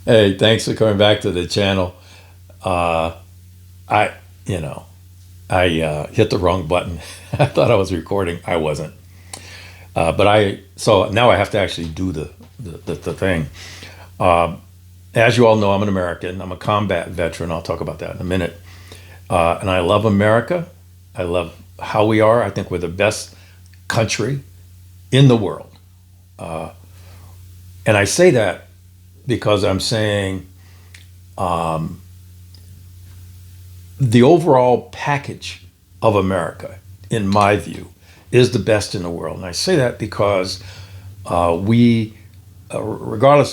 Hey, thanks for coming back to the channel. Uh, I, you know, I hit the wrong button. I thought I was recording. I wasn't. So now I have to actually do the thing. Um, as you all know, I'm an American. I'm a combat veteran. I'll talk about that in a minute. And I love America. I love how we are. I think we're the best country in the world. Uh, and I say that because I'm saying um, the overall package of America, in my view, is the best in the world. And I say that because regardless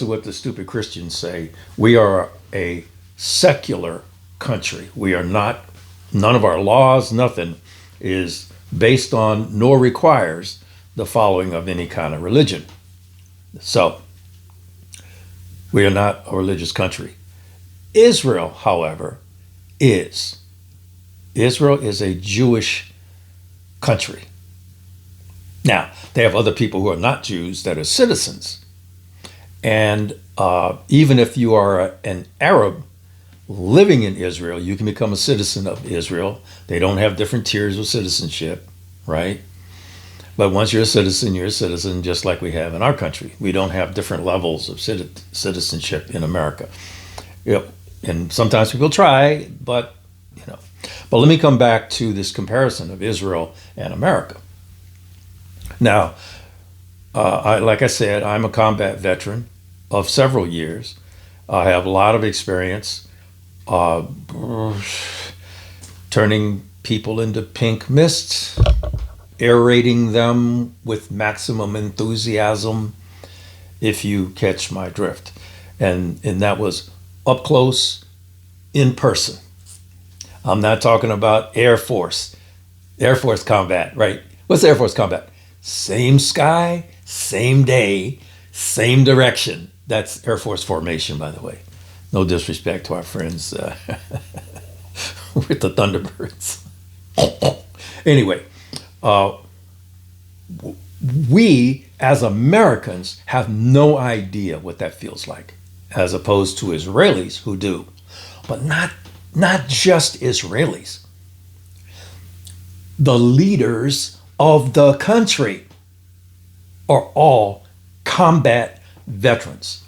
of what the stupid Christians say, we are a secular country. We are not, none of our laws, nothing is based on nor requires the following of any kind of religion. So we are not a religious country. Israel, however, is. Israel is a Jewish country. Now, they have other people who are not Jews that are citizens. And even if you are an Arab living in Israel, you can become a citizen of Israel. They don't have different tiers of citizenship, right? But once you're a citizen just like we have in our country. We don't have different levels of citizenship in America. Yep. And sometimes people try, but you know. But let me come back to this comparison of Israel and America. Now, like I said, I'm a combat veteran of several years. I have a lot of experience uh, turning people into pink mists, aerating them with maximum enthusiasm, if you catch my drift. And that was up close, in person. I'm not talking about Air Force combat, right? What's Air Force combat? Same sky, same day, same direction. That's Air Force formation, by the way. No disrespect to our friends with the Thunderbirds. Anyway, uh, we as Americans have no idea what that feels like, as opposed to Israelis who do. But not just Israelis. The leaders of the country are all combat veterans.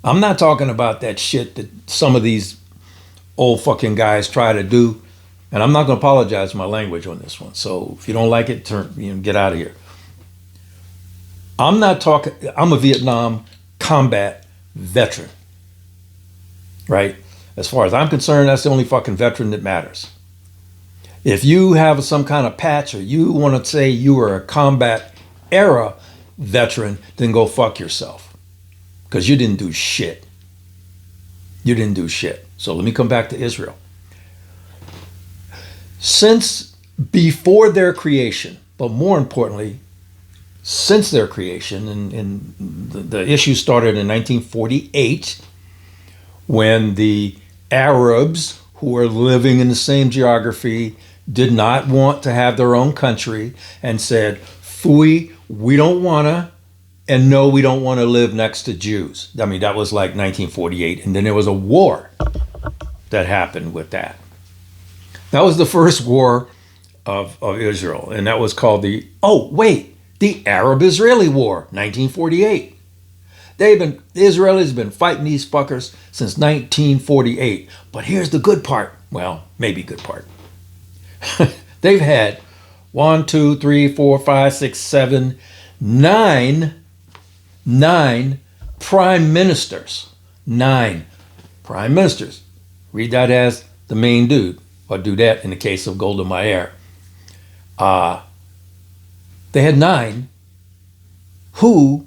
I'm not talking about that shit that some of these old fucking guys try to do. And I'm not going to apologize for my language on this one. So if you don't like it, get out of here. I'm a Vietnam combat veteran, right? As far as I'm concerned, that's the only fucking veteran that matters. If you have some kind of patch or you want to say you were a combat era veteran, then go fuck yourself. Because you didn't do shit. You didn't do shit. So let me come back to Israel. Since before their creation, but more importantly, since their creation, and the issue started in 1948 when the Arabs who were living in the same geography did not want to have their own country and said, "Fui, we don't wanna, and no, we don't want to live next to Jews." I mean, that was like 1948. And then there was a war that happened with that. That was the first war of Israel. And that was called the Arab-Israeli War, 1948. The Israelis have been fighting these fuckers since 1948. But here's the good part. Well, maybe good part. They've had 1, 2, 3, 4, 5, 6, 7, 9 prime ministers. 9 prime ministers. Read that as the main dude, or do that in the case of Golda Meir. They had 9 who,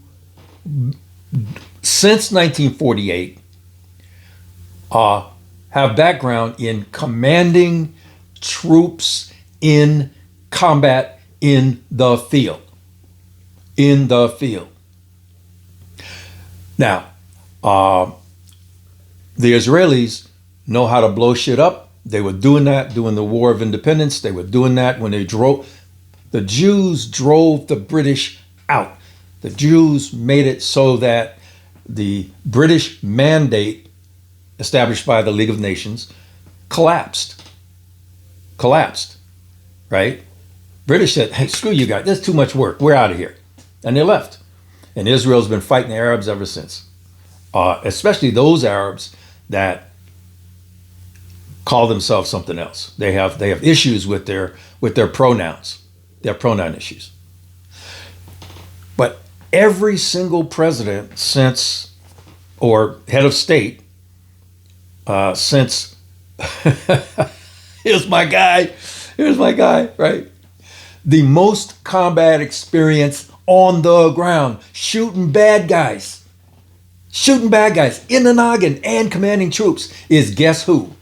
since 1948, have background in commanding troops in combat in the field. In the field. Now, the Israelis know how to blow shit up. They were doing that during the War of Independence. They were doing that when the Jews drove the British out. The Jews made it so that the British mandate established by the League of Nations collapsed. Right? British said, hey, screw you guys. There's too much work. We're out of here. And they left. And Israel's been fighting the Arabs ever since. Especially those Arabs that call themselves something else. They have issues with their pronouns, their pronoun issues. But every single president since, or head of state, since, here's my guy, right? The most combat experience on the ground, shooting bad guys in the noggin and commanding troops is guess who?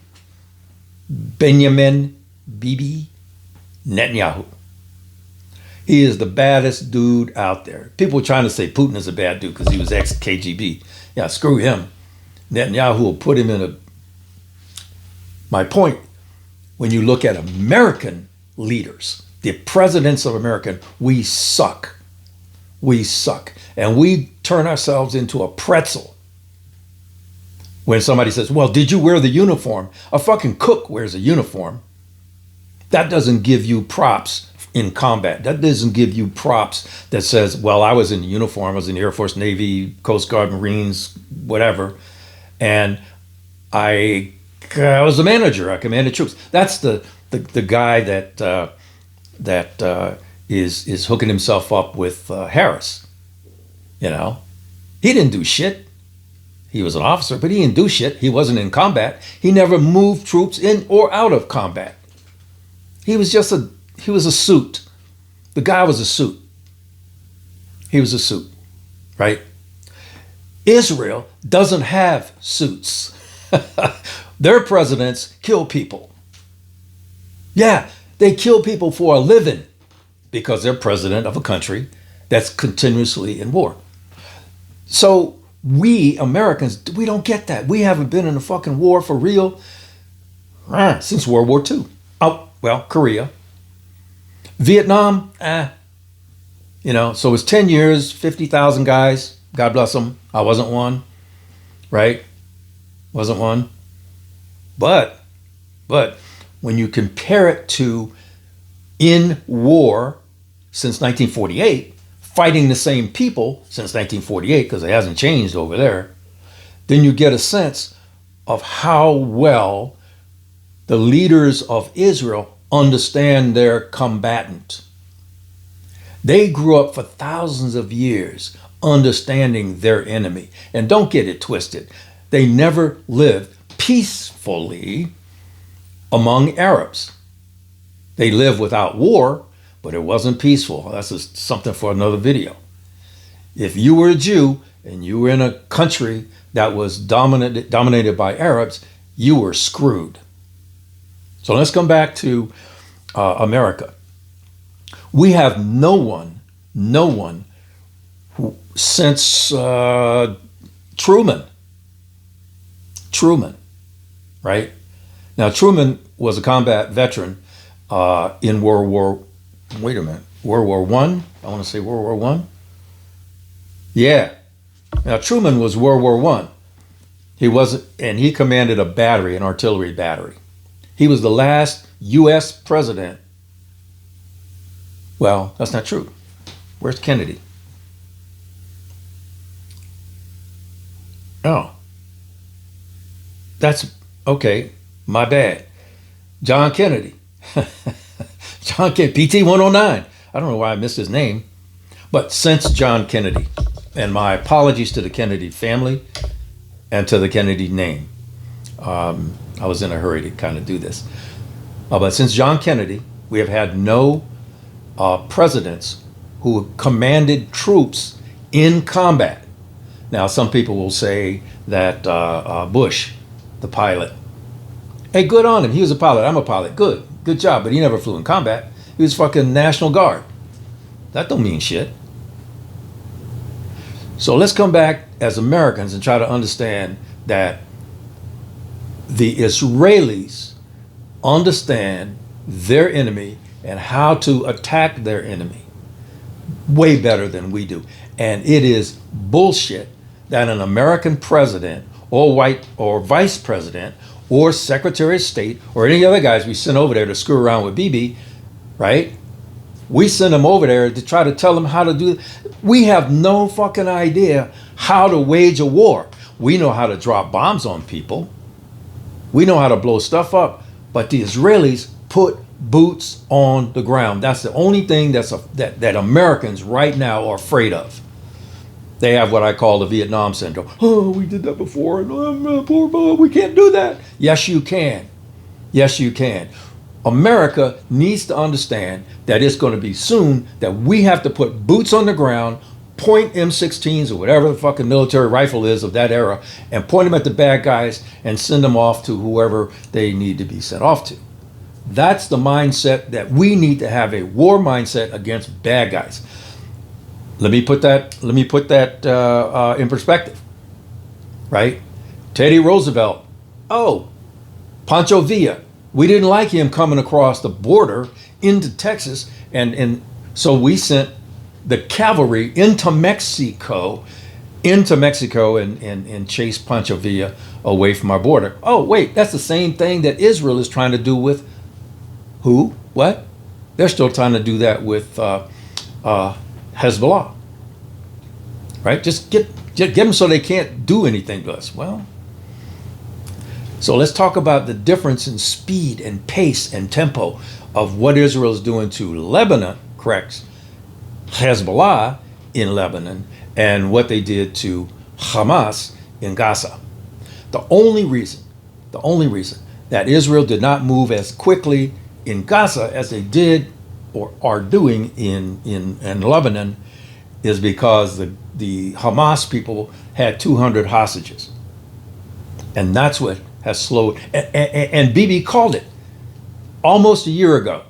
Benjamin Bibi Netanyahu. He is the baddest dude out there. People are trying to say Putin is a bad dude because he was ex-KGB. Yeah, screw him. Netanyahu will put him in a... My point, when you look at American leaders, the presidents of America, we suck. We suck. And we turn ourselves into a pretzel. When somebody says, well, did you wear the uniform? A fucking cook wears a uniform. That doesn't give you props in combat. That doesn't give you props that says, well, I was in uniform. I was in the Air Force, Navy, Coast Guard, Marines, whatever. And I was a manager. I commanded troops. That's the guy that is hooking himself up with Harris. You know, he didn't do shit. He was an officer, but he didn't do shit. He wasn't in combat. He never moved troops in or out of combat. He was a suit. The guy was a suit. He was a suit, right? Israel doesn't have suits. Their presidents kill people. Yeah, they kill people for a living because they're president of a country that's continuously in war. So we Americans, we don't get that. We haven't been in a fucking war for real since World War II. Oh, well, Korea. Vietnam, you know, so it was 10 years, 50,000 guys. God bless them. I wasn't one, right? Wasn't one. But when you compare it to in war since 1948, fighting the same people since 1948, because it hasn't changed over there, then you get a sense of how well the leaders of Israel understand their combatant. They grew up for thousands of years understanding their enemy. And don't get it twisted. They never lived peacefully among Arabs. They lived without war, but it wasn't peaceful. That's just something for another video. If you were a Jew and you were in a country that was dominated by Arabs, you were screwed. So let's come back to America. We have no one who, since Truman, right? Now, Truman was a combat veteran in World War I? I want to say World War One. Yeah. Now, Truman was World War I. And he commanded a battery, an artillery battery. He was the last U.S. president. Well, that's not true. Where's Kennedy? Oh. That's, okay, my bad. John Kennedy. John Kennedy, PT 109. I don't know why I missed his name. But since John Kennedy, and my apologies to the Kennedy family and to the Kennedy name. I was in a hurry to kind of do this. But since John Kennedy, we have had no presidents who commanded troops in combat. Now, some people will say that Bush, the pilot, hey, good on him. He was a pilot. I'm a pilot. Good job. But he never flew in combat. He was fucking National Guard. That don't mean shit. So let's come back as Americans and try to understand that the Israelis understand their enemy and how to attack their enemy way better than we do. And it is bullshit that an American president or white or vice president or secretary of state or any other guys we sent over there to screw around with Bibi, right? We send them over there to try to tell them how to do it. We have no fucking idea how to wage a war. We know how to drop bombs on people. We know how to blow stuff up. But the Israelis put boots on the ground. That's the only thing that Americans right now are afraid of. They have what I call the Vietnam syndrome. Oh, we did that before. We can't do that. Yes, you can. Yes, you can. America needs to understand that it's going to be soon that we have to put boots on the ground, point M16s or whatever the fucking military rifle is of that era, and point them at the bad guys and send them off to whoever they need to be sent off to. That's the mindset that we need to have, a war mindset against bad guys. Let me put that in perspective, right? Teddy Roosevelt. Oh, Pancho Villa. We didn't like him coming across the border into Texas, and so we sent the cavalry into Mexico and chased Pancho Villa away from our border. Oh, wait, that's the same thing that Israel is trying to do with who? What? They're still trying to do that with Hezbollah, right? Just get them so they can't do anything to us. Well, so let's talk about the difference in speed and pace and tempo of what Israel is doing to Lebanon, correct? Hezbollah in Lebanon, and what they did to Hamas in Gaza. The only reason that Israel did not move as quickly in Gaza as they did or are doing in Lebanon is because the Hamas people had 200 hostages. And that's what has slowed. And Bibi called it almost a year ago.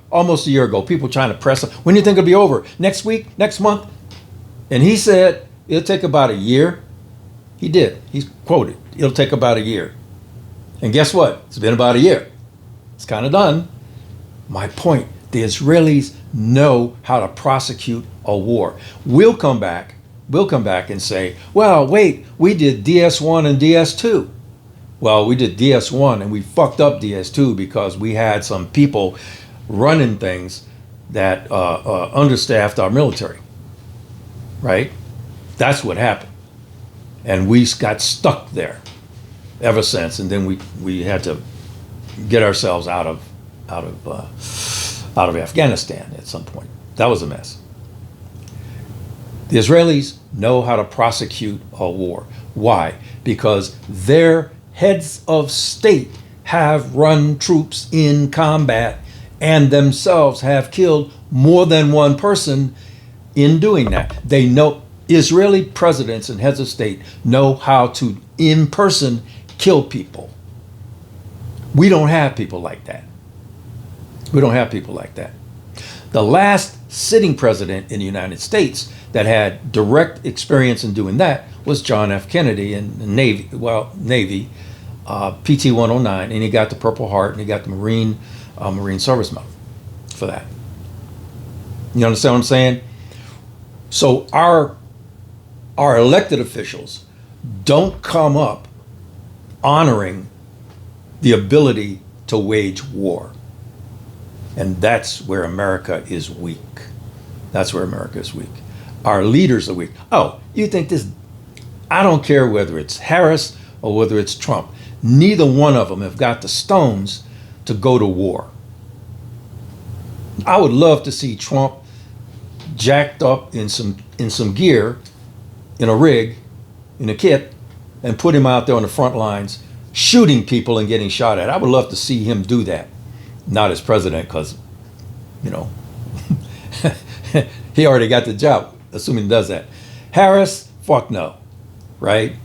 People trying to press him. When do you think it'll be over? Next week? Next month? And he said it'll take about a year. He did. He's quoted. It'll take about a year. And guess what? It's been about a year. It's kind of done. My point, the Israelis know how to prosecute a war. We'll come back and say, well, wait, we did DS1 and DS2. Well, we did DS1 and we fucked up DS2 because we had some people running things that understaffed our military, right? That's what happened. And we got stuck there ever since. And then we had to get ourselves out of Afghanistan at some point. That was a mess. The Israelis know how to prosecute a war. Why? Because their heads of state have run troops in combat and themselves have killed more than one person in doing that. They know, Israeli presidents and heads of state know how to in person kill people. We don't have people like that. The last sitting president in the United States that had direct experience in doing that was John F. Kennedy in the Navy, PT-109, and he got the Purple Heart and he got the Marine Service Medal for that. You understand what I'm saying? So our elected officials don't come up honoring the ability to wage war. And that's where America is weak. Our leaders are weak. Oh, you think this? I don't care whether it's Harris or whether it's Trump. Neither one of them have got the stones to go to war. I would love to see Trump jacked up in some gear, in a rig, in a kit, and put him out there on the front lines shooting people and getting shot at. I would love to see him do that. Not as president, because, he already got the job, assuming he does that. Harris, fuck no, right?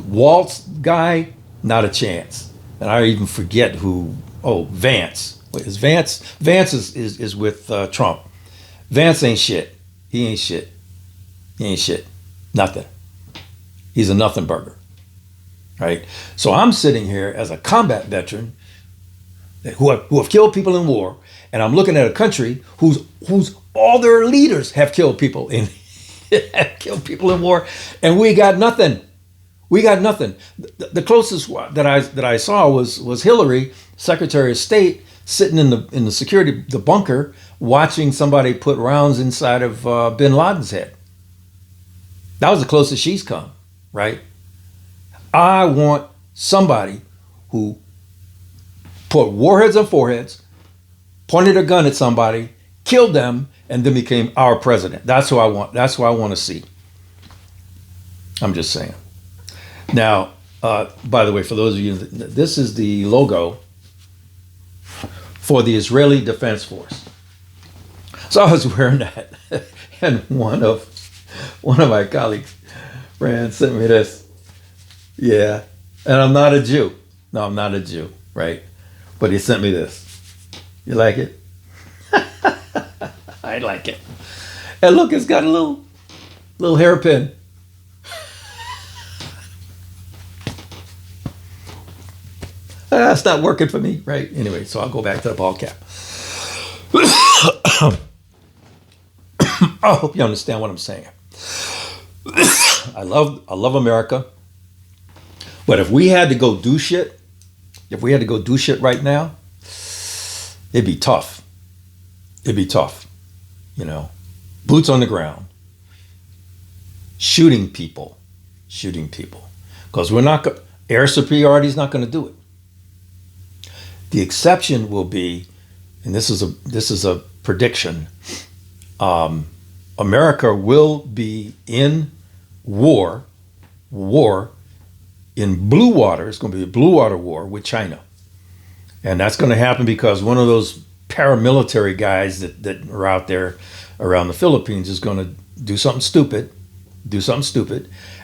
Waltz guy, not a chance. And I even forget who. Oh, Vance. Wait, is Vance? Vance is with Trump. Vance ain't shit. He ain't shit. Nothing. He's a nothing burger, right? So I'm sitting here as a combat veteran who have killed people in war, and I'm looking at a country whose all their leaders have killed people in war, and we got nothing. We got nothing. The closest that I saw was Hillary, Secretary of State, sitting in the security the bunker, watching somebody put rounds inside of Bin Laden's head. That was the closest she's come, right? I want somebody who put warheads on foreheads, pointed a gun at somebody, killed them, and then became our president. That's who I want. That's who I want to see. I'm just saying. Now, by the way, for those of you, this is the logo for the Israeli Defense Force. So I was wearing that, and one of my colleagues, Rand, sent me this. Yeah, and I'm not a Jew. No, I'm not a Jew, right? But he sent me this. You like it? I like it. And look, it's got a little hairpin. It's not working for me, right? Anyway, so I'll go back to the ball cap. I hope you understand what I'm saying. I love America, but if we had to go do shit right now, it'd be tough. It'd be tough, you know. Boots on the ground, shooting people, because we're not. Air superiority is not going to do it. The exception will be, and this is a prediction. America will be in war in blue water. It's going to be a blue water war with China, and that's going to happen because one of those paramilitary guys that are out there around the Philippines is going to do something stupid,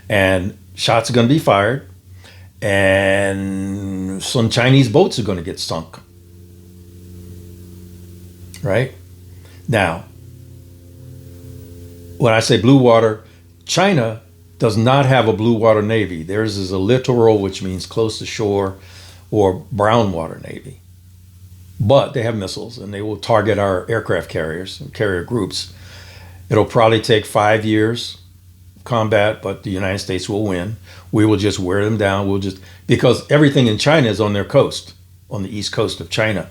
and shots are going to be fired, and some Chinese boats are going to get sunk. Right? Now, when I say blue water, China does not have a blue water navy. Theirs is a littoral, which means close to shore, or brown water navy. But they have missiles, and they will target our aircraft carriers and carrier groups. It'll probably take 5 years combat, but the United States will win. We will just wear them down. Because everything in China is on their coast, on the east coast of China.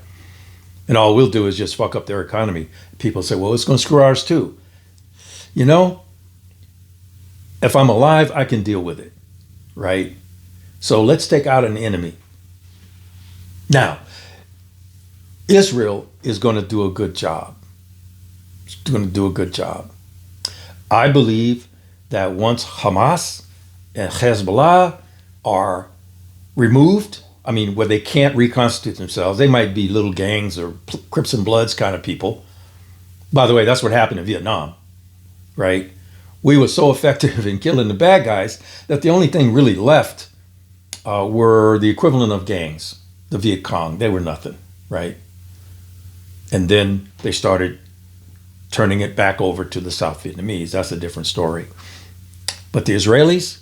And all we'll do is just fuck up their economy. People say, well, it's going to screw ours too. You know, if I'm alive, I can deal with it, right? So let's take out an enemy. Now, Israel is going to do a good job. It's going to do a good job. I believe that once Hamas and Hezbollah are removed, I mean, where they can't reconstitute themselves, they might be little gangs or Crips and Bloods kind of people. By the way, that's what happened in Vietnam, right? We were so effective in killing the bad guys that the only thing really left were the equivalent of gangs, the Viet Cong. They were nothing, right? And then they started turning it back over to the South Vietnamese. That's a different story. But the Israelis,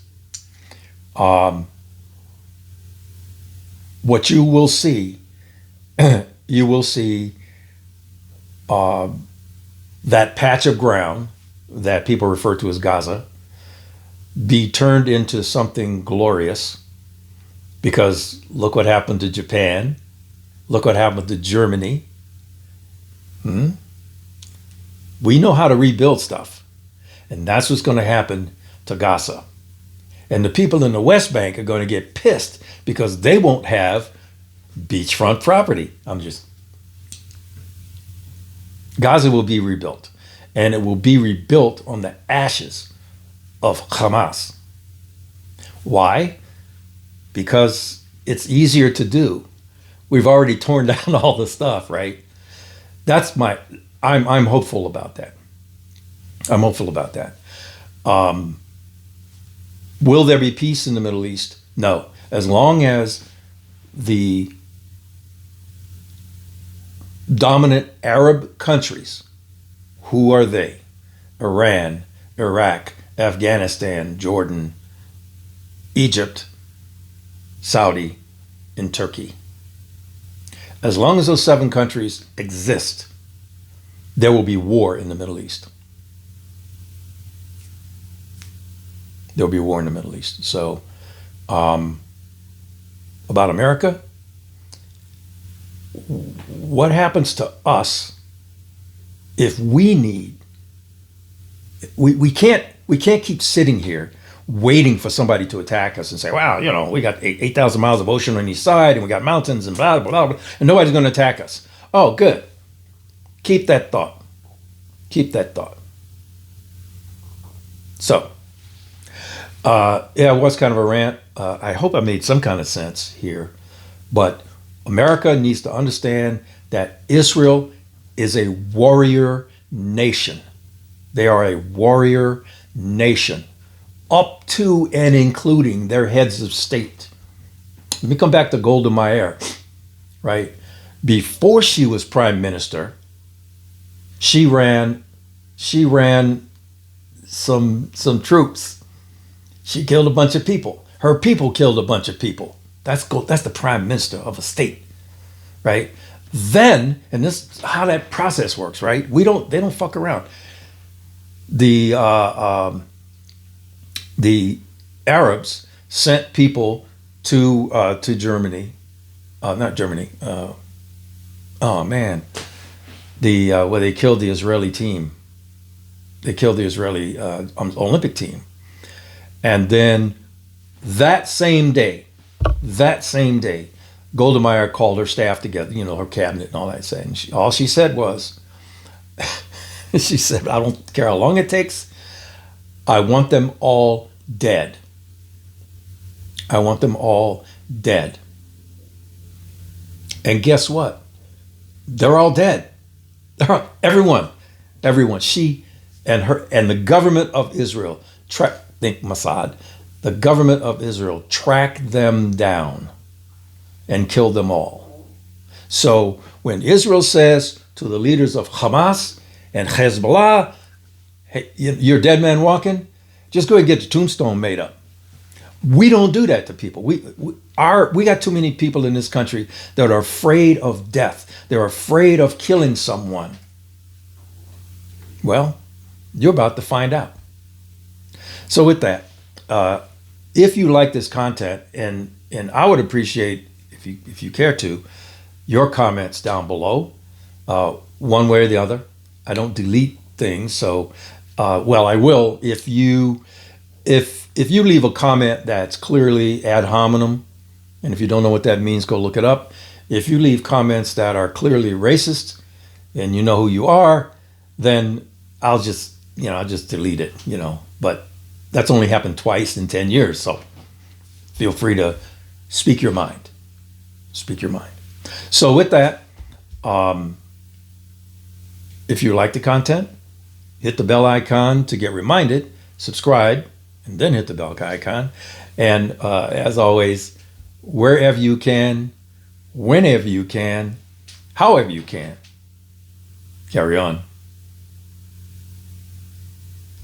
what you will see, that patch of ground that people refer to as Gaza be turned into something glorious, because look what happened to Japan. Look what happened to Germany. We know how to rebuild stuff. And that's what's going to happen to Gaza. And the people in the West Bank are going to get pissed because they won't have beachfront property. Gaza will be rebuilt. And it will be rebuilt on the ashes of Hamas. Why? Because it's easier to do. We've already torn down all the stuff, right? I'm hopeful about that. I'm hopeful about that. Will there be peace in the Middle East? No. As long as the dominant Arab countries, who are they? Iran, Iraq, Afghanistan, Jordan, Egypt, Saudi, and Turkey. As long as those 7 countries exist, there will be war in the Middle East. There'll be war in the Middle East. So about America, what happens to us if we can't keep sitting here waiting for somebody to attack us and say, wow, we got 8,000 miles of ocean on each side and we got mountains and blah, blah, blah, and nobody's going to attack us. Oh, good. Keep that thought. Keep that thought. So, it was kind of a rant. I hope I made some kind of sense here. But America needs to understand that Israel is a warrior nation. They are a warrior nation, up to and including their heads of state. Let me come back to Golda Meir, right? Before she was prime minister, she ran some troops. She killed a bunch of people. Her people killed a bunch of people. That's the prime minister of a state, right? Then, and this is how that process works, right? They don't fuck around. The Arabs sent people to Germany, not Germany. Oh man, where they killed the Israeli team. They killed the Israeli Olympic team, and then that same day, Golda Meir called her staff together, her cabinet and all that. And all she said was, she said, I don't care how long it takes. I want them all dead. I want them all dead. And guess what? They're all dead. Everyone. She and the government of Israel, Mossad, the government of Israel tracked them down and killed them all. So when Israel says to the leaders of Hamas and Hezbollah, hey, you're a dead man walking, just go ahead and get the tombstone made up. We don't do that to people. We got too many people in this country that are afraid of death. They're afraid of killing someone. Well, you're about to find out. So with that, if you like this content, and I would appreciate if you care to, your comments down below, one way or the other. I don't delete things, so I will if you leave a comment that's clearly ad hominem, and if you don't know what that means, go look it up. If you leave comments that are clearly racist, and you know who you are, then I'll just delete it, But that's only happened twice in 10 years, so feel free to speak your mind. Speak your mind. So with that, if you like the content, hit the bell icon to get reminded, subscribe, and then hit the bell icon. And as always, wherever you can, whenever you can, however you can, carry on.